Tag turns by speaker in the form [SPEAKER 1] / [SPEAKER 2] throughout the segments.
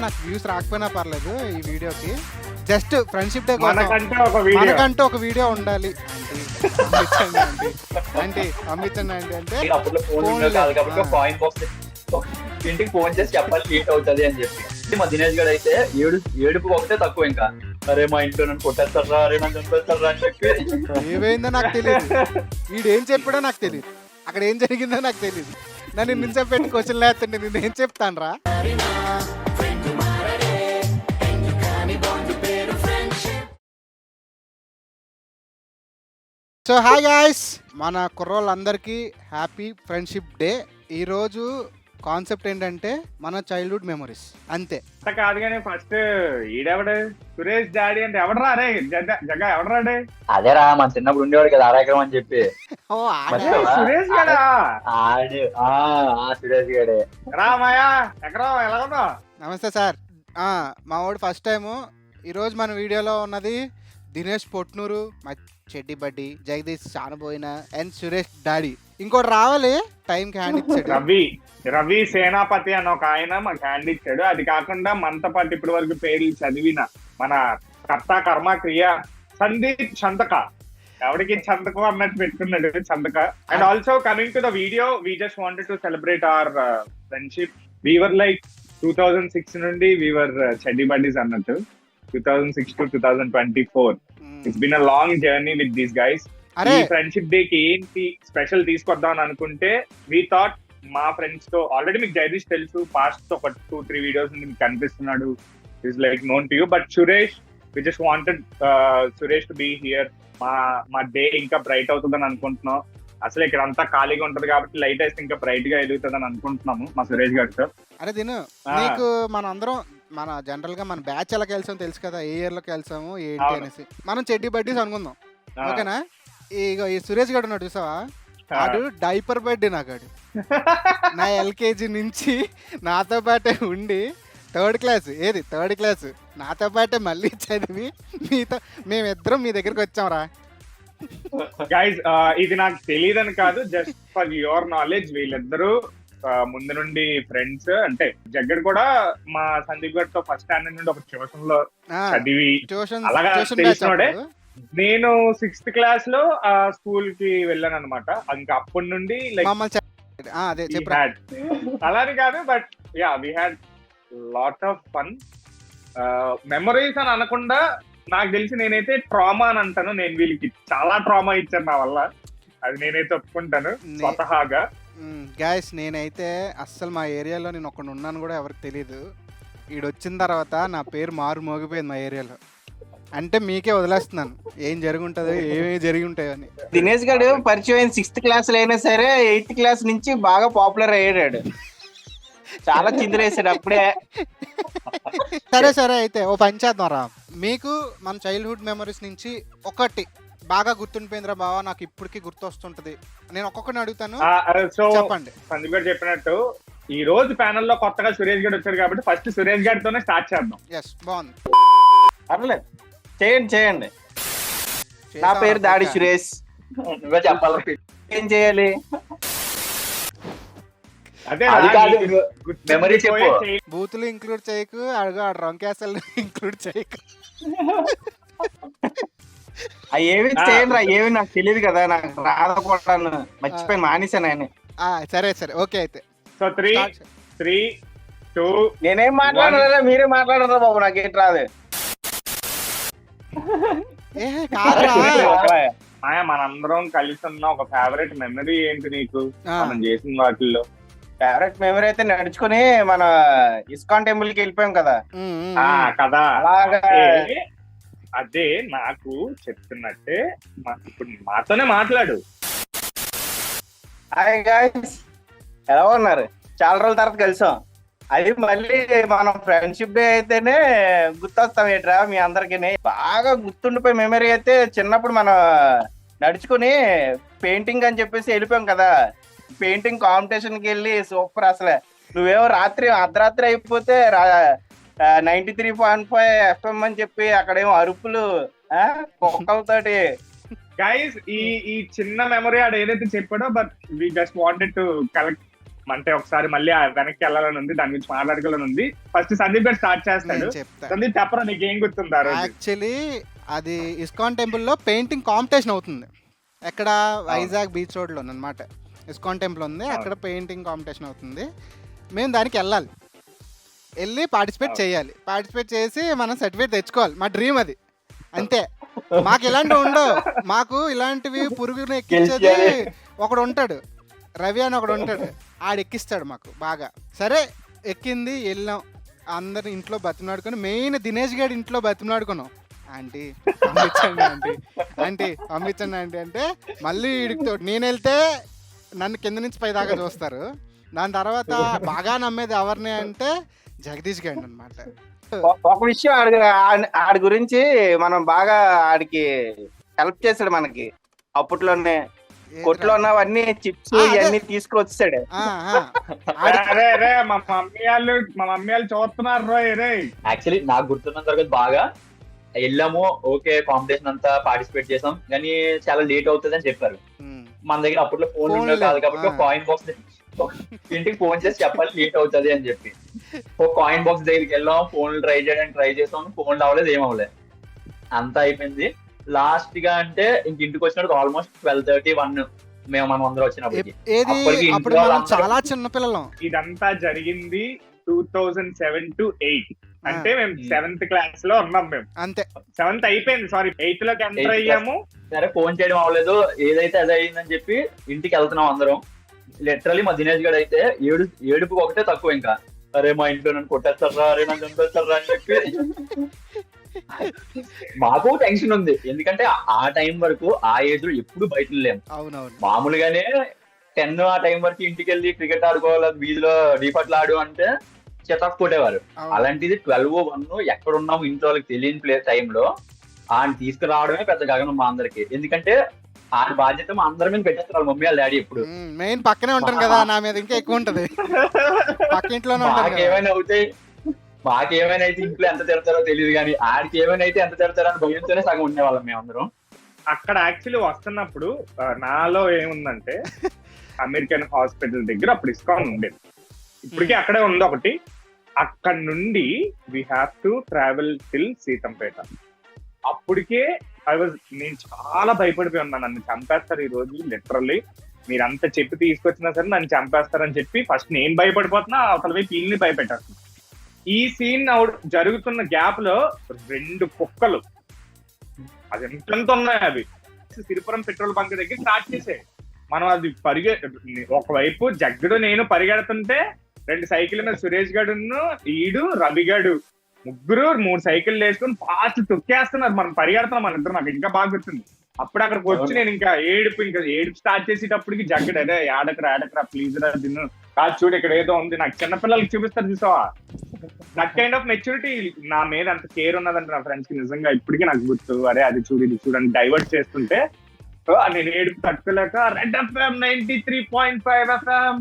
[SPEAKER 1] నాకు వ్యూస్ రాకపోయినా పర్లేదు ఈ వీడియోకి. జస్ట్ ఫ్రెండ్షిప్ డే
[SPEAKER 2] మనకంటే
[SPEAKER 1] ఒక వీడియో ఉండాలి అంటే పంపించండి అంటే
[SPEAKER 3] అప్పట్లో ఫోన్ కాదు కాబట్టి కాయిన్ బాక్స్ ఇంటికి ఫోన్ చేసి చెప్పాలి మీట్ అవుతుంది అని చెప్పి. మా దినేష్ గడ్ అయితే ఏడుపు ఒకటే తక్కువ. ఇంకా అరే మా ఇంట్లో నన్ను కొట్టేస్తారా, అరే నన్ను చంపేస్తారా అని చెప్పి.
[SPEAKER 1] ఏమైందో నాకు తెలియదు, వీడేం చెప్పాడో నాకు తెలియదు, అక్కడ ఏం జరిగిందో నాకు తెలియదు. నన్ను నించో పెట్టి క్వశ్చన్ లేస్తుంటే నేను ఏం చెప్తాను రా. సో హాయ్ గాయ్స్, మన కుర్రోళ్ళందరికీ హ్యాపీ ఫ్రెండ్షిప్ డే. ఈరోజు కాన్సెప్ట్ ఏంటంటే మన చైల్డ్హుడ్ మెమరీస్ అంతే.
[SPEAKER 2] కాదు కానీ ఫస్ట్ ఈడెవడు సురేష్ డాడీ అంటే ఎవడరా? అరే జగ ఎవడరాడే?
[SPEAKER 3] అదేరా మన చిన్నప్పుడు ఉండేవాడు కదా ఆరాగ్రం అని చెప్పి.
[SPEAKER 2] సురేష్ గడా?
[SPEAKER 3] సురేష్ గడే.
[SPEAKER 2] రామయ్య ఎక్కడా ఎలా ఉన్నావు?
[SPEAKER 1] నమస్తే సార్. మా వాడు ఫస్ట్ టైము. ఈరోజు మన వీడియోలో ఉన్నది దినేష్ పొట్నూరు, మా చెడ్డి బడ్డి, జగదీష్ చానబోయిన అండ్ సురేష్ డాడీ. ఇంకోటి రావాలి టైంకి హ్యాండ్ ఇచ్చాడు.
[SPEAKER 2] రవి సేనాపతి అని ఒక ఆయన మాకు హ్యాండ్ ఇచ్చాడు. అది కాకుండా మనతో పాటు ఇప్పటి వరకు పేర్లు చదివిన మన కర్త కర్మ క్రియ సందీప్ చందక, ఎవరికి చందకం అన్నట్టు పెట్టుకున్నాడు చందక. And also coming to the video, we just wanted to celebrate our friendship. We were like 2006 నుండి వీవర్ చెడ్డి బడ్డీస్ అన్నట్టు. 2006 to 2024. It's been a long journey with these guys. ఈ ఫ్రెండ్షిప్ డే కి ఏంటి స్పెషల్ తీసుకొద్దాం అని అనుకుంటే వీ థాట్ మా friends తో ఆల్రెడీ మీకు జగదీష్ తెలుసు, పాస్ట్ ఒక 2-3 వీడియోస్ నుండి మీకు కనిపిస్తున్నాడు, is like known to you. But Suresh, we just wanted Suresh to be here. మా డే ఇంకా బ్రైట్ అవుతుందని అనుకుంటున్నాం. అసలు ఇక్కడ అంతా ఖాళీగా ఉంటది కాబట్టి లైట్ వేస్తే ఇంకా బ్రైట్ గా ఎదుగుతుందని అనుకుంటున్నాము మా సురేష్ గారితో.
[SPEAKER 1] అరే దిను, నీకు మనం అందరం మన జనరల్ గా మన బ్యాచ్ ఎలా కలిసాము తెలుసు కదా, ఏ ఇయర్ లో కలిసాము ఏంటి అనేసి. మనం చెడ్డి బడ్డీస్ అనుకుందాం, ఓకేనా? ఇగో ఈ సురేష్ గారు ఉన్నాడు చూసావా, వాడు డైపర్ బడ్డీ. నాకాడు నా ఎల్కేజీ నుంచి నాతో పాటే ఉండి థర్డ్ క్లాస్ నాతో పాటే మళ్ళీ చదివి మేమిద్దరం మీ దగ్గరికి వచ్చాం రా.
[SPEAKER 2] గైస్ ఇది నాకు తెలియదని కాదు, జస్ట్ ఫర్ యువర్ నాలెడ్జ్, వీళ్ళిద్దరూ ముందు నుండి ఫ్రెండ్స్. అంటే జగ్గడ్ కూడా మా సందీప్ గారితో ఫస్ట్ స్టాండర్డ్ నుండి ఒక ట్యూషన్ లో చదివి అలాగా తెలిసినోడే. నేను 6th క్లాస్ లో ఆ స్కూల్ కి వెళ్ళాను అనమాట. ఇంకా అప్పటి నుండి లైక్ అలాని కాదు, but yeah we had lot of fun memories అని అనకుండా. నాకు తెలిసి నేనైతే ట్రామా అని అంటాను. నేను వీళ్ళకి చాలా ట్రామా ఇచ్చాను నా వల్ల, అది నేనైతే ఒప్పుకుంటాను స్వతహాగా.
[SPEAKER 1] గాయస్ నేనైతే అస్సలు మా ఏరియాలో నేను ఒకడు ఉన్నాను కూడా ఎవరికి తెలీదు. ఈడొచ్చిన తర్వాత నా పేరు మారు మోగిపోయింది మా ఏరియాలో. అంటే మీకే వదిలేస్తున్నాను ఏం జరుగుంటుందో, ఏమేమి జరిగి ఉంటాయో అని.
[SPEAKER 4] దినేష్ గారు పరిచయం 6th క్లాస్ లో అయినా సరే 8th క్లాస్ నుంచి బాగా పాపులర్ అయ్యాడు. చాలా చిందులేసాడు అప్పుడే.
[SPEAKER 1] సరే అయితే ఓ పని చేద్దాం రా. మీకు మన చైల్డ్హుడ్ మెమరీస్ నుంచి ఒకటి బాగా గుర్తుండిపోయిందిరా బావా, నాకు ఇప్పటికీ గుర్తొస్తుంటది, నేను ఒక్కొక్కరిని అడుగుతాను, చెప్పండి.
[SPEAKER 2] సందీప్ గారు చెప్పినట్టు ఈ రోజు ప్యానెల్ లో కొత్తగా సురేష్ గారు వచ్చారు కాబట్టి ఫస్ట్ సురేష్ గారితోనే స్టార్ట్ చేద్దాం.
[SPEAKER 1] ఎస్, బాగుంది.
[SPEAKER 4] పర్లేదు, చేయండి. నా పేరు దాడి సురేష్.
[SPEAKER 3] నువ్వే చెప్పాలి
[SPEAKER 4] ఏం చేయాలి?
[SPEAKER 2] అదే
[SPEAKER 3] మెమరీ చెప్పు.
[SPEAKER 1] బూతులు ఇంక్లూడ్ చేయకు, అడుగు రంకేసలు ఇంక్లూడ్ చేయకు.
[SPEAKER 4] ఏమి చేయండి రా, ఏమి నాకు తెలియదు కదా, నాకు రాదనుకుంటాను, మర్చిపోయి మానేశాను ఆయన.
[SPEAKER 1] సరే ఓకే అయితే.
[SPEAKER 2] సో 3, 2
[SPEAKER 4] నేనేం మాట్లాడరా, మీరే మాట్లాడరా బాబు, నాకేం రాదు.
[SPEAKER 2] మనందరం కలిసి ఉన్న ఒక ఫేవరెట్ మెమరీ ఏంటి నీకు మనం చేసిన వాటిల్లో?
[SPEAKER 4] ఫేవరెట్ మెమరీ అయితే నడుచుకుని మన ఇస్కాన్ టెంపుల్ కి వెళ్ళిపోయాం కదా.
[SPEAKER 2] కదా,
[SPEAKER 4] అలాగా.
[SPEAKER 2] అదే నాకు చెప్తున్నట్టే ఇప్పుడు మాతోనే మాట్లాడు.
[SPEAKER 4] హాయ్ గాయ్స్, ఎలా ఉన్నారు? చాలా రోజుల తర్వాత కలిసాం. అది మళ్ళీ మనం ఫ్రెండ్షిప్ డే అయితేనే గుర్తొస్తాం ఏంట్రా మీ అందరికి. బాగా గుర్తుండిపోయే మెమరీ అయితే చిన్నప్పుడు మనం నడుచుకుని పెయింటింగ్ అని చెప్పేసి వెళ్ళిపోయాం కదా. పెయింటింగ్ కాంపిటీషన్ కి వెళ్ళి సూపర్. అసలు నువ్వేమో అర్ధరాత్రి అయిపోతే 93.5 FM అని చెప్పి అక్కడేమో అరుపులు కుక్కలతోటి.
[SPEAKER 2] గైస్ ఈ చిన్న మెమరీ ఆడ ఏదైతే చెప్పాడో, but we just wanted to collect అంటే ఒకసారి మళ్ళీ ఆ వెనక్కి వెళ్ళాలని ఉంది, దాని గురించి మాట్లాడుకోవాలని ఉంది. ఫస్ట్ సందీప్ గారు స్టార్ట్ చేస్తాడు.
[SPEAKER 1] నేను చెప్తా.
[SPEAKER 2] సందీప్ చెప్పరా, నీకు ఏం గుర్తుందా ఆ రోజు?
[SPEAKER 1] యాక్చువల్లీ అది ఇస్కాన్ టెంపుల్లో పెయింటింగ్ కాంపిటీషన్ అవుతుంది. ఎక్కడ వైజాగ్ బీచ్ రోడ్లో అనమాట ఇస్కాన్ టెంపుల్ ఉంది, అక్కడ పెయింటింగ్ కాంపిటీషన్ అవుతుంది. మేము దానికి వెళ్ళి పార్టిసిపేట్ చేయాలి. పార్టిసిపేట్ చేసి మనం సర్టిఫికేట్ తెచ్చుకోవాలి. మా డ్రీమ్ అది. అంతే, మాకు ఇలాంటివి ఉండవు. మాకు ఇలాంటివి పురుగుని ఎక్కించేది ఒకడు ఉంటాడు, రవి అని ఒకడు ఉంటాడు, ఆడు ఎక్కిస్తాడు మాకు బాగా. సరే ఎక్కింది, వెళ్ళాం. అందరు ఇంట్లో బతిమలాడుకొని, మెయిన్ దినేష్ గారి ఇంట్లో బతిమలాడుకున్నాం. ఆంటీ పంపించండి, ఆంటీ పంపించండి ఆంటీ అంటే మళ్ళీ ఇడితో నేను వెళ్తే నన్ను కింద నుంచి పై దాకా చూస్తారు. దాని తర్వాత బాగా నమ్మేది ఎవరిని అంటే జగదీష్ గారిని అనమాట.
[SPEAKER 4] ఒక విషయం ఆడి గురించి మనం బాగా ఆడికి హెల్ప్ చేశాడు. మనకి అప్పట్లోనే కొట్లో ఉన్నవన్నీ చిప్స్ ఇవన్నీ తీసుకొచ్చాడు.
[SPEAKER 2] అరే మా మమ్మీ వాళ్ళు చూస్తున్నారు రోయ్.
[SPEAKER 3] యాక్చువల్లీ నాకు గుర్తున్నంత వరకు బాగా వెళ్ళాము, ఓకే కాంపిటీషన్ అంతా పార్టిసిపేట్ చేసాం, కానీ చాలా లేట్ అవుతుంది అని చెప్పారు. మన దగ్గర అప్పట్లో ఫోన్ ఉండేది కాదు కాబట్టి కాయిన్ బాక్స్ ఇంటికి ఫోన్ చేసి చెప్పాలి లేట్ అవుతుంది అని చెప్పి ఒక కాయిన్ బాక్స్ దగ్గరికి వెళ్ళాం, ఫోన్లు ట్రై చేసాం, ఫోన్లు అవ్వలేదు, ఏం అవ్వలేదు, అంతా అయిపోయింది. లాస్ట్ గా అంటే ఇంటికి వచ్చినప్పుడు ఆల్మోస్ట్ 12:30-1 మనం అందరూ వచ్చినప్పటికి.
[SPEAKER 1] చాలా చిన్న పిల్లలు.
[SPEAKER 2] ఇదంతా జరిగింది 2007 to 8. అంటే మేము 7th క్లాస్ లో ఉన్నాం. మేము
[SPEAKER 1] అంతే 7th
[SPEAKER 2] అయిపోయింది, సారీ 8th లోకి ఎంటర్ అయ్యాము.
[SPEAKER 3] సరే ఫోన్ చేయడం అవ్వలేదు, ఏదైతే అదే అయిందని చెప్పి ఇంటికి వెళ్తున్నాం అందరం. లిటరలీ మా దినేష్ గడ్ అయితే ఏడుపు ఒకటే తక్కువ. ఇంకా అరే మా ఇంట్లో నన్ను కొట్టేస్తారా, అరే నన్ను చంపేస్తారా అని చెప్పి మాకు టెన్షన్ ఉంది. ఎందుకంటే ఆ టైం వరకు ఆ ఏజ్ లో ఎప్పుడు బయట లేము. మామూలుగానే 10 ఆ టైం వరకు ఇంటికి వెళ్ళి క్రికెట్ ఆడుకోవాలి, వీధిలో డీపట్లు ఆడు అంటే చెతాక్ కొట్టేవారు. అలాంటిది 12-1 ఎక్కడున్నాము ఇంట్లో వాళ్ళకి తెలియని టైంలో ఆయన తీసుకురావడమే పెద్ద గగనం మా అందరికి. ఎందుకంటే ఆ బాధ్యత మా అందరి మీద పెట్టేస్తారు మమ్మీ వాళ్ళ డాడీ. ఎప్పుడు
[SPEAKER 1] మెయిన్ పక్కనే ఉంటాను కదా, నా మీద ఇంకా ఎక్కువ ఉంటది.
[SPEAKER 3] మాకేమైనా అయితే ఇంట్లో ఎంత తిడతారో తెలియదు, కానీ ఆడికి ఏమైనా అయితే ఎంత తిడతారో అని భయంతోనే సగం ఉండేవాళ్ళం మేమందరం.
[SPEAKER 2] అక్కడ యాక్చువల్లీ వస్తున్నప్పుడు నాలో ఏముందంటే అమెరికన్ హాస్పిటల్ దగ్గర అప్పుడు ఇస్కాన్ ఉండేది, ఇప్పటికీ అక్కడే ఉంది ఒకటి. అక్కడ నుండి we have to travel till Seethampeta. అప్పటికే నేను చాలా భయపడిపోయి ఉన్నాను, నన్ను చంపేస్తారు ఈ రోజు, లిటరల్లీ మీరంతా చెప్పి తీసుకొచ్చినా సరే నన్ను చంపేస్తారని చెప్పి ఫస్ట్ నేను భయపడిపోతున్నా, అవతల వైపు వీళ్ళని భయపెట్టేస్తున్నా. ఈ సీన్ జరుగుతున్న గ్యాప్ లో 2 కుక్కలు అది ఎంత ఉన్నాయి, అవి సిరిపురం పెట్రోల్ బంక్ దగ్గర స్టార్ట్ చేసాయి. మనం అది ఒకవైపు జగ్గుడు నేను పరిగెడుతుంటే 2 సైకిల్ మీద సురేష్ గడును ఈడు రవిగాడు ముగ్గురు 3 సైకిల్ వేసుకుని ఫాస్ట్ తొక్కేస్తున్నారు. మనం పరిగెడుతున్నాం మన ఇద్దరు. నాకు ఇంకా బాగా గుర్తుంది. అప్పుడు అక్కడికి వచ్చి నేను ఇంకా ఏడుపు స్టార్ట్ చేసేటప్పటికి జగ్గడు అదే ఆడకరా ప్లీజ్ రా తిన్ను కాదు చూడు ఇక్కడ ఏదో ఉంది. నాకు చిన్నపిల్లలకి చూపిస్తారు చూసావా, నాకు కైండ్ ఆఫ్ మెచ్యూరిటీ నా మీద అంత కేర్ ఉన్నదంటే నా ఫ్రెండ్స్ కి నిజంగా ఇప్పటికీ నాకు గుర్తు. అరే అది చూడు ఇది చూడని డైవర్ట్ చేస్తుంటే నేను ఏడుపు తట్టుకోలేక రెడ్ FM 93.5 FM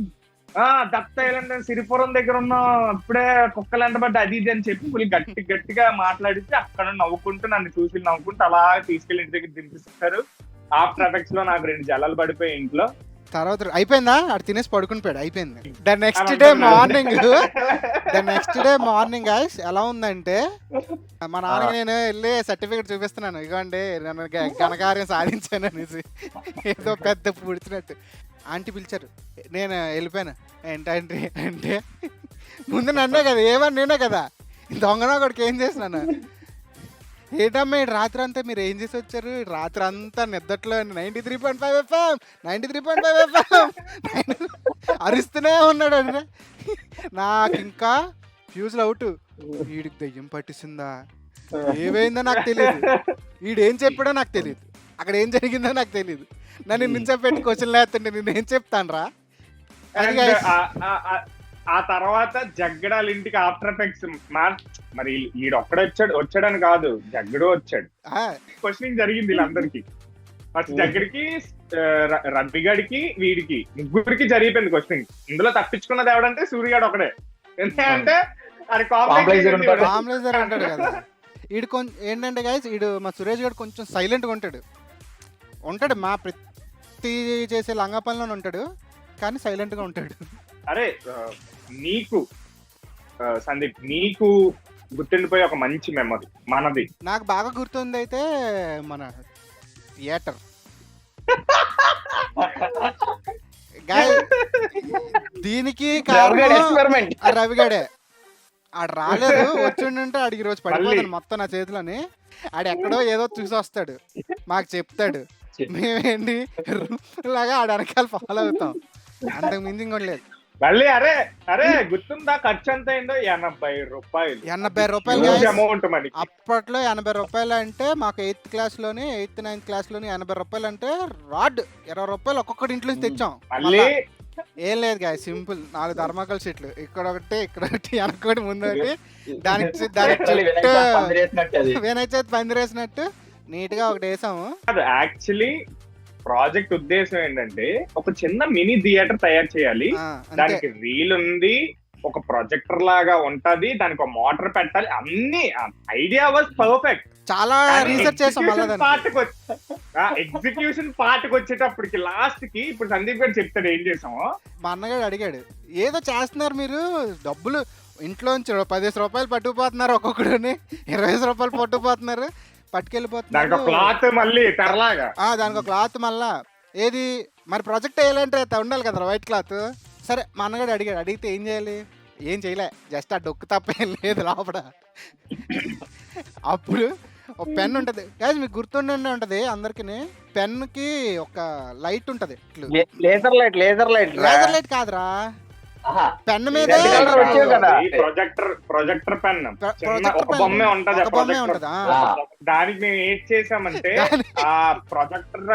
[SPEAKER 2] దత్త సిరిపురం దగ్గర ఉన్న ఇప్పుడే కుక్కలు ఎండబడ్డ అది ఇది అని చెప్పి గట్టిగా మాట్లాడితే అక్కడ నవ్వుకుంటూ నన్ను చూసి నవ్వుకుంటూ అలా తీసుకెళ్లి ఇంటి దగ్గర దింపిస్తారు. ఆఫ్టర్ ఎఫెక్ట్స్ లో నాకు 2 జలాలు పడిపోయి ఇంట్లో.
[SPEAKER 1] తర్వాత అయిపోయిందా, అటు తినేసి పడుకుని పోయాడు, అయిపోయింది. The next day morning guys ఎలా ఉందంటే మా నాన్నకి నేను వెళ్ళి సర్టిఫికేట్ చూపిస్తున్నాను, ఇగోండి నన్ను ఘనకార్యం సాధించాను అనేసి ఏదో పెద్ద పుడిచినట్టు. ఆంటీ పిలిచారు, నేను వెళ్ళిపోయాను. ఏంటంటే అంటే ముందు నన్నే కదా ఏమని నేనే కదా దొంగన ఒకటికి ఏం చేసినాను. ఏంటమ్మా రాత్రి అంతా మీరు ఏం చేసి వచ్చారు, రాత్రి అంతా నిద్దట్లో 93.5 FM 93.5 FM అరుస్తూనే ఉన్నాడు అంటే నాకు ఇంకా ఫ్యూజ్లు అవుట్. వీడికి దయ్యం పట్టిస్తుందా, ఏమైందో నాకు తెలియదు, వీడేం చెప్పాడో నాకు తెలియదు, అక్కడ ఏం జరిగిందో నాకు తెలియదు. నన్ను నించోపెట్టి క్వశ్చన్ లేస్తుంటే నేనేం చెప్తాను రా.
[SPEAKER 2] ఆ తర్వాత జగ్గడాల ఇంటికి ఆఫ్టర్ ఎఫెక్ట్స్ మరి ఈడొక్కడే వచ్చాడని కాదు, జగ్గడు వచ్చాడు. క్వశ్చనింగ్ జరిగింది వీళ్ళందరికీ. ఫస్ట్ జగ్గడికి రబ్బిగాడికి వీడికి ముగ్గురికి జరిగిపోయింది క్వశ్చనింగ్. ఇందులో తప్పించుకున్నది ఎవడంటే సూర్యగాడు ఒకడే. ఎందుకంటే అది
[SPEAKER 1] కాంప్లైజర్ అంటాడు కదా. వీడు కొంచెం ఏంటంటే గైస్ వీడు మా సురేష్ గారు కొంచెం సైలెంట్గా ఉంటాడు మా ప్రతి చేసే లంగా పనిలోనే ఉంటాడు, కానీ సైలెంట్గా ఉంటాడు.
[SPEAKER 2] అరే నీకు సందీప్ నీకు గుర్తుండిపోయే ఒక మంచి మెమరీ మనది.
[SPEAKER 1] నాకు బాగా గుర్తుంది అయితే మన థియేటర్ దీనికి
[SPEAKER 4] ఎక్స్పెరిమెంట్
[SPEAKER 1] రవిగాడే. ఆడు రాలేదు, వచ్చిండంటే ఆడికి రోజు పడిపోతాను మొత్తం నా చేతిలోని. ఆడు ఎక్కడో ఏదో చూసి వస్తాడు, మాకు చెప్తాడు, మేమేంటి లాగా ఆడ వెనకాల ఫాలో అవుతాం, అంతకు మించి ఇంకోటి లేదు.
[SPEAKER 2] మళ్ళీ అరే అరే గుర్తుందా ఖర్చు ఎంత అయిందో? 80 రూపాయలు.
[SPEAKER 1] 80 రూపాయలు
[SPEAKER 2] అమౌంట్ మరి
[SPEAKER 1] అప్పట్లో. 80 రూపాయలు అంటే మాకు 8th క్లాస్లోని 8th 9th క్లాస్లోని 80 రూపాయలు అంటే రాడ్ 20 రూపాయలు ఒక్కొక్కటి ఇంట్లో నుంచి తెచ్చాం.
[SPEAKER 2] మళ్ళీ
[SPEAKER 1] ఏం లేదు గాయ, సింపుల్ 4 థర్మాకోల్ షీట్లు, ఇక్కడ ఒకటి ఇక్కడ ఒకటి వెనకొకటి ముందు ఒకటి, దానికి వినాయక పందిరేసినట్టు నీట్ గా ఒకటి వేసాము.
[SPEAKER 2] యాక్చువల్లీ ప్రాజెక్ట్ ఉద్దేశం ఏంటంటే ఒక చిన్న మినీ థియేటర్ తయారు చేయాలి, దానికి రీల్ ఉంది, ఒక ప్రొజెక్టర్ లాగా ఉంటది, దానికి ఒక మోటార్ పెట్టాలి, అన్ని ఐడియా వాజ్ పర్ఫెక్ట్.
[SPEAKER 1] చాలా రీసెర్చ్ చేసాం.
[SPEAKER 2] ఎగ్జిక్యూషన్ పార్ట్కి వచ్చేటప్పటికి లాస్ట్ కి ఇప్పుడు సందీప్ గారు చెప్తాడు ఏం చేసామో.
[SPEAKER 1] మా అన్నగాడు అడిగాడు, ఏదో చేస్తున్నారు మీరు, డబ్బులు ఇంట్లోంచి 10 రూపాయలు పట్టుకుపోతున్నారు, ఒక్కొక్కడిని 20 రూపాయలు పట్టుకుపోతున్నారు, పట్టుకెళ్ళిపోతున్నారు.
[SPEAKER 2] దానికి క్లాత్ మళ్ళీ తెరలాగా,
[SPEAKER 1] దానికి క్లాత్ మళ్ళా ఏది మరి ప్రాజెక్ట్ వేయాలంటే ఉండాలి కదా వైట్ క్లాత్. సరే మా అన్నగాడు అడిగాడు, అడిగితే ఏం చేయాలి? ఏం చేయలే, జస్ట్ ఆ డొక్కు తప్ప ఏం లేదు లోపల. అప్పుడు ఒక పెన్ ఉంటది గాయ్స్, మీకు గుర్తుండే ఉంటది అందరికి, పెన్ కి ఒక లైట్ ఉంటది,
[SPEAKER 4] లేజర్ లైట్
[SPEAKER 1] కాదురా, పెన్ మీద
[SPEAKER 2] ప్రొజెక్టర్ పెన్ బొమ్మే ఉంటది. దానికి మేము ఏం చేసామంటే ఆ ప్రొజెక్టర్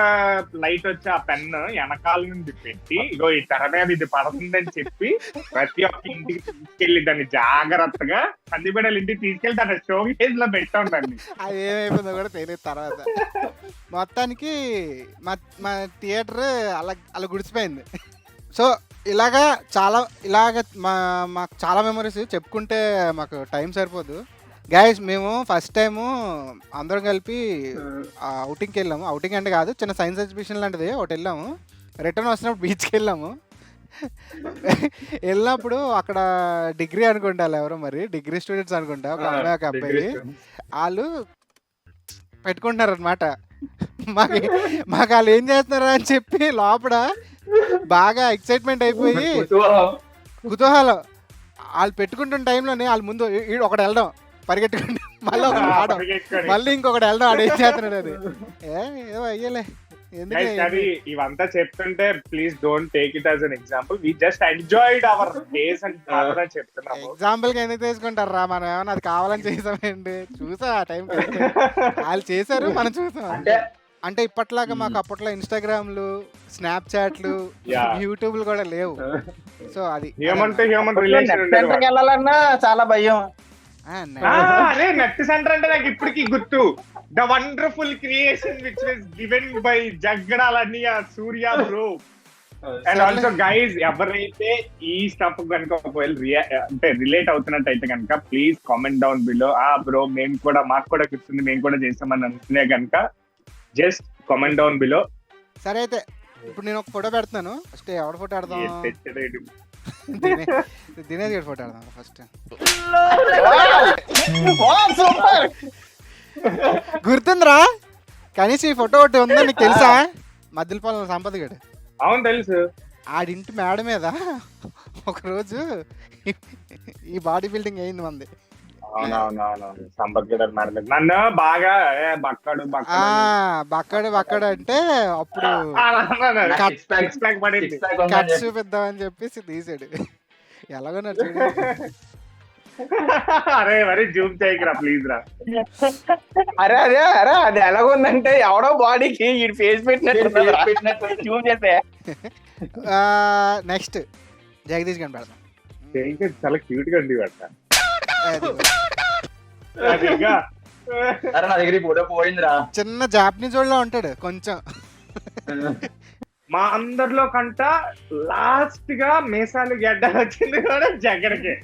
[SPEAKER 2] లైట్ వచ్చి ఆ పెన్ వెనకాల నుండి పెట్టి ఇగో ఈ తెర మీద ఇది పడుతుందని చెప్పి ప్రతి ఒక్క ఇంటికి తీసుకెళ్లి దాన్ని జాగ్రత్తగా కందిబిడ్డల ఇంటికి తీసుకెళ్లి దాన్ని షోకేజ్ లో పెట్టాం దాన్ని.
[SPEAKER 1] అది ఏమైపోయిందో కూడా తెలియదు తర్వాత. మొత్తానికి మా థియేటర్ అలా గుడిసిపోయింది. సో ఇలాగా మాకు చాలా మెమరీస్ చెప్పుకుంటే మాకు టైం సరిపోదు గైస్. మేము ఫస్ట్ టైము అందరం కలిపి అవుటింగ్కి వెళ్ళాము. అవుటింగ్ అంటే కాదు, చిన్న సైన్స్ ఎగ్జిబిషన్ లాంటిది ఒకటి వెళ్ళాము. రిటర్న్ వచ్చినప్పుడు బీచ్కి వెళ్ళాము. వెళ్ళినప్పుడు అక్కడ డిగ్రీ అనుకుంటా, ఎవరో మరి డిగ్రీ స్టూడెంట్స్ అనుకుంటా, ఒక అమ్మాయి ఒక అబ్బాయి, వాళ్ళు పెట్టుకుంటున్నారు అనమాట. మాకు వాళ్ళు ఏం చేస్తున్నారు అని చెప్పి లోపల బాగా ఎక్సైట్మెంట్ అయిపోయి కుతూహలం, వాళ్ళు పెట్టుకుంటున్న టైంలోనే వాళ్ళ ముందు ఒకటి వెళ్ళడం పరిగెట్టుకుంటూ, మళ్ళీ ఒకటి ఆడడం, మళ్ళీ ఇంకొకటి వెళ్ళడం, ఆడ ఏం చేస్తున్నాడు అది ఏదో అయ్యలే.
[SPEAKER 2] ఇవంతా చెప్తుంటే please don't take it as an example, we just enjoyed our days అని చెప్తున్నాము.
[SPEAKER 1] ఎగ్జాంపుల్ గా ఎందుకు తీసుకుంటారు రా, మనం ఏమన్నా అది కావాలని చేసామేంటి? చూసా ఆ టైం వాళ్ళు చేశారు, మనం చూసాం. అంటే ఇప్పట్లాగా మాకు అప్పట్లో ఇన్స్టాగ్రామ్లు, స్నాప్చాట్లు, యూట్యూబ్లు కూడా లేవు. సో అది
[SPEAKER 4] వెళ్ళాలన్నా చాలా భయం.
[SPEAKER 2] అదే నెట్ సెంటర్ అంటే నాకు ఇప్పటికీ గుర్తు, the wonderful creation which was given by జగ్గడాలన్నయ్య Surya bro. And also guys, ఎవరైతే ఈ స్టఫ్ కనుక ఒకవేళ అంటే రిలేట్ అవుతున్నట్టయితే కనుక please comment down below. Bro మేము కూడా, మాకు కూడా గుర్తుంది, మేము కూడా చేసామని అనుకునే కనుక జస్ట్ కామెంట్ డౌన్ బిలో.
[SPEAKER 1] సరే అయితే ఇప్పుడు నేను ఒక ఫోటో పెడతాను. ఫస్ట్ ఎవడ ఫోటో ఆడదాం? దినేష్ గారి ఫోటో ఆడదాం ఫస్ట్. గుర్తుందిరా కనీసం ఈ ఫోటో ఒకటి ఉందని నీకు తెలుసా? మధ్యలో సంపద గడు.
[SPEAKER 2] అవును తెలుసు.
[SPEAKER 1] ఆడింటి మేడ మీద ఒకరోజు ఈ బాడీ బిల్డింగ్ అయింది మంది.
[SPEAKER 2] నన్ను బాగా
[SPEAKER 1] బక్కడు అంటే అప్పుడు కట్ చూపిద్దామని చెప్పేసి తీసాడు. ఎలాగోన్నారు
[SPEAKER 2] అరే మరి జూమ్ చేయకురా ప్లీజ్ రా.
[SPEAKER 4] అరే అది ఎలాగుందంటే ఎవడో బాడీకి ఈ ఫేస్ పెట్టినట్టు జూమ్ చేస్తే.
[SPEAKER 1] నెక్స్ట్ జగదీష్ గారిని పెడతాం.
[SPEAKER 2] చాలా క్యూట్ గా ఉంది పెడతా.
[SPEAKER 1] చిన్న జాపనీస్ వాళ్ళ ఉంటాడు కొంచెం.
[SPEAKER 2] మా అందరిలో కంట లాస్ట్ గా మీసాలు గడ్డ వచ్చింది కూడా జగన్కి.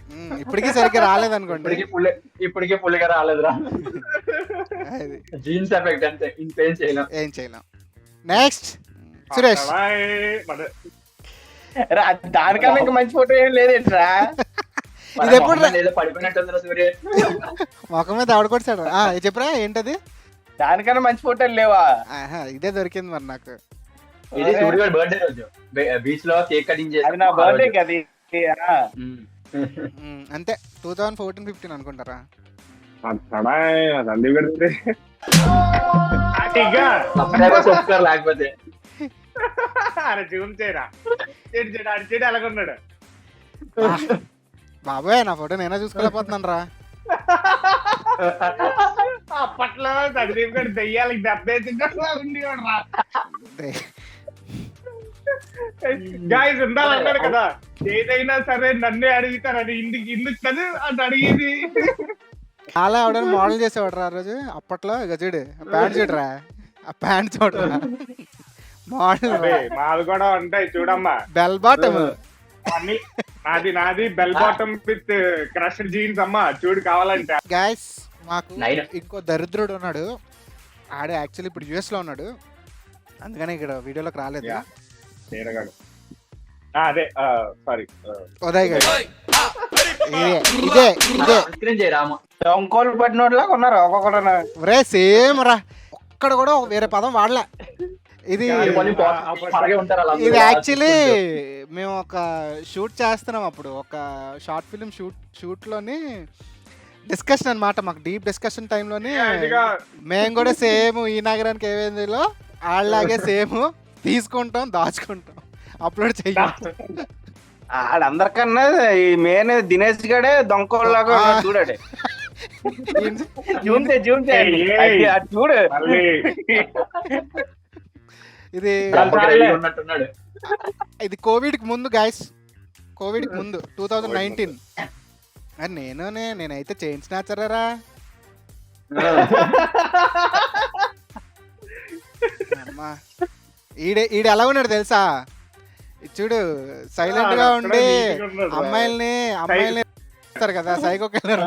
[SPEAKER 1] ఇప్పటికీ సరిగ్గా రాలేదు అనుకోండి.
[SPEAKER 3] ఇప్పటికే పుల్లిగా రాలేదురా, జీన్స్ ఎఫెక్ట్ అంతే, ఇంకేం చేయలేం.
[SPEAKER 1] నెక్స్ట్ సురేష్.
[SPEAKER 4] దానికన్నా ఇంకా మంచి ఫోటో ఏం లేదేంట్రా?
[SPEAKER 1] ఇది ఎప్పుడు రా-
[SPEAKER 3] ఏదో పడిపోయినట్టుందిరా సూర్య.
[SPEAKER 1] ముఖం మీద ఆవిడ కొట్టాడు. చెప్పరా ఏంటది?
[SPEAKER 4] దానికన్నా మంచి ఫోటోలు లేవా?
[SPEAKER 1] ఇదే దొరికింది మరి నాకు.
[SPEAKER 3] ఇది సూర్య గారి బర్త్డే రోజు బీచ్ లో కేక్ కటింగ్
[SPEAKER 4] అది నా బర్త్డే కది.
[SPEAKER 1] అంతే 2014-15 అనుకుంటారా?
[SPEAKER 2] సందీప్ గడి
[SPEAKER 3] సబ్స్క్రైబర్ లేకపోతే
[SPEAKER 2] అరే జూమ్ చేయరా, చెడు ఎలాగున్నాడు
[SPEAKER 1] బాబాయ్ నా ఫోటో నేనే చూసుకోలేకపోతున్నాను రా.
[SPEAKER 2] అప్పట్లో సందీప్ గడి దెయ్యాలకి దెబ్బేసిండేవాడు రా. గాయస్ ఉండాలన్నాడు కదా, ఏదైనా సరే నన్నే అడుగుతారని ఇందుకు కదా అది అడిగేది.
[SPEAKER 1] చాలా ఆవిడ మోడల్ చేసేవాడు రా ఆ రోజు. అప్పట్లో ఇక చూడు ప్యాంట్ చూడరా, ఆ ప్యాంట్ చూడరా మోడల్.
[SPEAKER 2] మాది కూడా ఉంటాయి చూడమ్మా,
[SPEAKER 1] బెల్ బాటమ్. నాది bell bottom with crushed jeans అమ్మా, చూడు కావాలంటే. గాయస్ మాకు ఇంకో దరిద్రుడు ఉన్నాడు. ఆడే యాక్చువల్లీ ఇప్పుడు యుఎస్ లో ఉన్నాడు, అందుకని ఇక్కడ వీడియోలోకి రాలేదు.
[SPEAKER 2] అదే సారీ
[SPEAKER 1] ఉదయ్ గారు. ఇదే
[SPEAKER 4] ఇంకోళ్ళు పట్టినోడ్లాగా ఉన్నారు ఒక్కొక్కరు.
[SPEAKER 1] ఒరే సేమ్ రా, ఒక్కడ కూడా వేరే పదం వాడలే. ఇది యాక్చువల్లీ మేము ఒక షూట్ చేస్తున్నాం, అప్పుడు ఒక షార్ట్ ఫిల్మ్ షూట్ లోని డిస్కషన్ అన్నమాట. మాకు డీప్ డిస్కషన్ టైంలోని మేము కూడా సేమ్ ఈ నగరానికి ఏవేందిలో వాళ్ళలాగే సేమ్ తీసుకుంటాం, దాచుకుంటాం, అప్లోడ్ చెయ్యం.
[SPEAKER 4] ఆడందరికన్నా ఈ మెయిన్ దినేష్ గడే దొంగలాగా చూడాడు. చూడు
[SPEAKER 1] ఇది కోవిడ్ కి ముందు గాయస్, కోవిడ్ కి ముందు 2019. అది నేనైతే చైన్ స్నాచరా. అమ్మా ఈడ ఎలా ఉన్నాడు తెలుసా? చూడు సైలెంట్ గా ఉండి అమ్మాయిల్ని ఇస్తారు కదా, సైకో కిల్లర్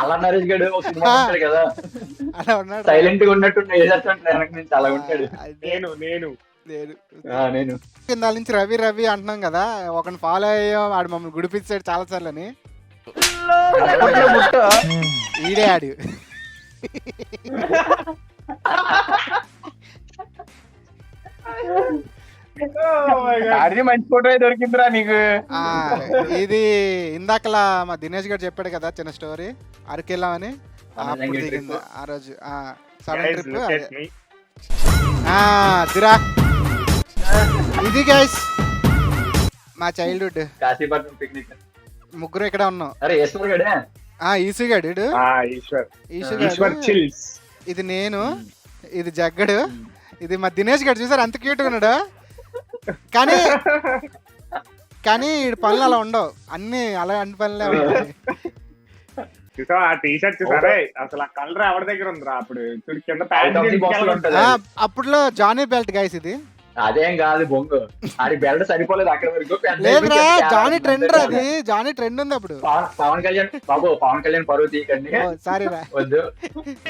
[SPEAKER 3] అలా నరేష్ గడు కదా,
[SPEAKER 1] అలా ఉన్నాడు.
[SPEAKER 3] సైలెంట్ గా ఉన్నట్టు అలా ఉంటాడు.
[SPEAKER 1] నేను కింద నుంచి రవి రవి అంటున్నాం కదా, ఒకని ఫాలో అయ్యాం, ఆడు మమ్మల్ని గుడిపించాడు చాలా సార్లు అని. ఈడే ఆడు.
[SPEAKER 4] మంచి ఫోటో దొరికిందిరా నీకు.
[SPEAKER 1] ఇది ఇందాకలా మా దినేష్ గారు చెప్పాడు కదా చిన్న స్టోరీ, అరకెళ్ళామని. అప్పుడు దిగింది ఆ రోజు సడన్ ట్రిప్. ఇది గైస్ మా చైల్డ్హుడ్.
[SPEAKER 3] కాశీపట్నం పిక్నిక్
[SPEAKER 1] ముగ్గురు ఇక్కడ ఉన్నాం. ఈసు గడు, ఇది నేను, ఇది జగ్గడు, ఇది మా దినేష్ గడు. చూసారు అంత క్యూట్ గా ఉన్నాడు. కానీ ఈ పనులు అలా ఉండవు, అన్ని అన్ని పనులే ఉంటాయి.
[SPEAKER 2] ఆ టీ షర్ట్ చూసారా అసలు, ఆ కలర్ ఎవరి దగ్గర ఉందిరా? అప్పుడు కింద
[SPEAKER 1] అప్పుడులో జానీ బెల్ట్ గైస్ ఇది.
[SPEAKER 3] అదేం కాదు బొంగు, అది బెల్ట్ సరిపోలేదు అక్కడ వరకు.
[SPEAKER 1] లేదురా జానీ ట్రెండ్, అది జానీ ట్రెండ్ ఉంది అప్పుడు.
[SPEAKER 3] పవన్ కళ్యాణ్ పరువు తీయకండి.
[SPEAKER 1] సారీ రా,
[SPEAKER 3] వద్దు.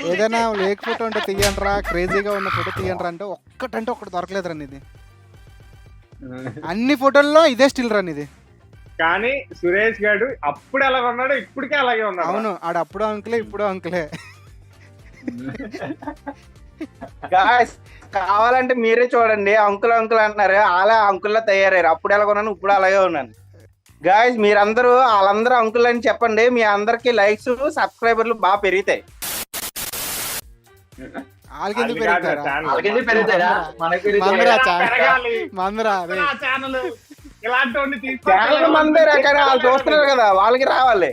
[SPEAKER 1] ఏదైనా లేక్ ఫోటో ఉంటే తీయండిరా, క్రేజీగా ఉన్న ఫోటో తీయండిరా అంటే ఒక్కటి దొరకలేదు రా. ఇది అన్ని ఫోటోల్లో ఇదే స్టిల్ రన్ ఇది.
[SPEAKER 2] కానీ సురేష్ గారు అప్పుడు ఎలా ఉన్నాడు, ఇప్పటికే అలాగే ఉన్నాడు.
[SPEAKER 1] అవును, ఆడు అప్పుడు అంకులే ఇప్పుడు అంకులే.
[SPEAKER 4] కావాలంటే మీరే చూడండి, అంకుల్ అంటున్నారు, అలా అంకుల్లా తయారయ్యారు. అప్పుడు ఎలా ఉన్నాను, ఇప్పుడు అలాగే ఉన్నాను. గాయస్ మీరందరూ వాళ్ళందరూ అంకుల్ అని చెప్పండి, మీ అందరికి లైక్స్ సబ్స్క్రైబర్లు బాగా పెరుగుతాయి. చూస్తున్నారు కదా, వాళ్ళకి రావాలి.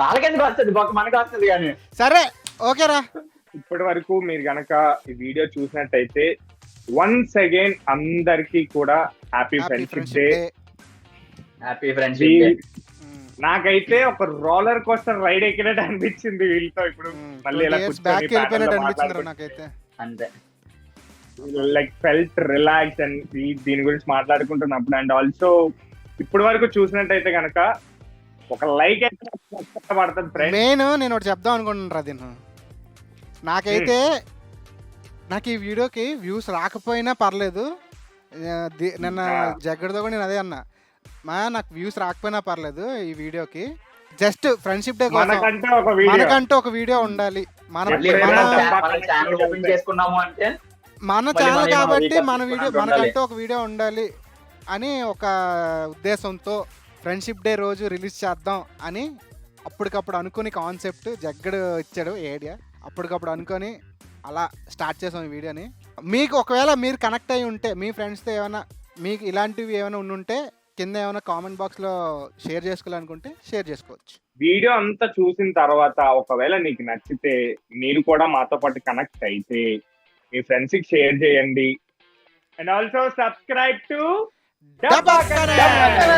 [SPEAKER 3] వాళ్ళకెందుకు వస్తుంది, మనకు వస్తుంది. కానీ
[SPEAKER 1] సరే ఓకేరా.
[SPEAKER 2] ఇప్పటి వరకు మీరు గనక ఈ వీడియో చూసినట్టయితే వన్స్ అగైన్ అందరికి కూడా happy friendship day.
[SPEAKER 3] Happy friendship day.
[SPEAKER 2] నాకైతే ఒక రోలర్ కోస్టర్ రైడ్ ఎక్కినట్టు అనిపించింది వీళ్ళతో. ఇప్పుడు మళ్ళీ ఇలా
[SPEAKER 3] అంతే,
[SPEAKER 2] లైక్ ఫెల్ట్ రిలాక్స్ అండ్ దీని గురించి మాట్లాడుకుంటున్నప్పుడు. అండ్ ఆల్సో ఇప్పటి వరకు చూసినట్టయితే కనుక ఒక లైక్ పడుతుంది ఫ్రెండ్.
[SPEAKER 1] నేను ఒకటి చెప్దాం అనుకుంటున్నా దీన్ని. నాకైతే నాకు ఈ వీడియోకి వ్యూస్ రాకపోయినా పర్లేదు, నిన్న జగ్గడితో కూడా నేను అదే అన్నా, నాకు వ్యూస్ రాకపోయినా పర్లేదు ఈ వీడియోకి, జస్ట్ ఫ్రెండ్షిప్ డే కోసం మనకంటూ ఒక వీడియో ఉండాలి, మన ఛానల్ కాబట్టి మన వీడియో మనకంటూ ఒక వీడియో ఉండాలి అని ఒక ఉద్దేశంతో ఫ్రెండ్షిప్ డే రోజు రిలీజ్ చేద్దాం అని అప్పటికప్పుడు అనుకుని కాన్సెప్ట్ జగ్గడు ఇచ్చాడు ఐడియా, అప్పటికప్పుడు అనుకొని అలా స్టార్ట్ చేసాం ఈ వీడియోని. మీకు ఒకవేళ మీరు కనెక్ట్ అయ్యి ఉంటే మీ ఫ్రెండ్స్తో ఏమైనా మీకు ఇలాంటివి ఏమైనా ఉండుంటే కింద ఏమైనా కామెంట్ బాక్స్లో షేర్ చేసుకోవాలనుకుంటే షేర్ చేసుకోవచ్చు.
[SPEAKER 2] వీడియో అంతా చూసిన తర్వాత ఒకవేళ నీకు నచ్చితే మీరు కూడా మాతో పాటు కనెక్ట్ అయితే మీ ఫ్రెండ్స్ కి షేర్ చేయండి. అండ్ ఆల్సో సబ్స్క్రైబ్ టు
[SPEAKER 1] డబ్బా కనెక్ట్.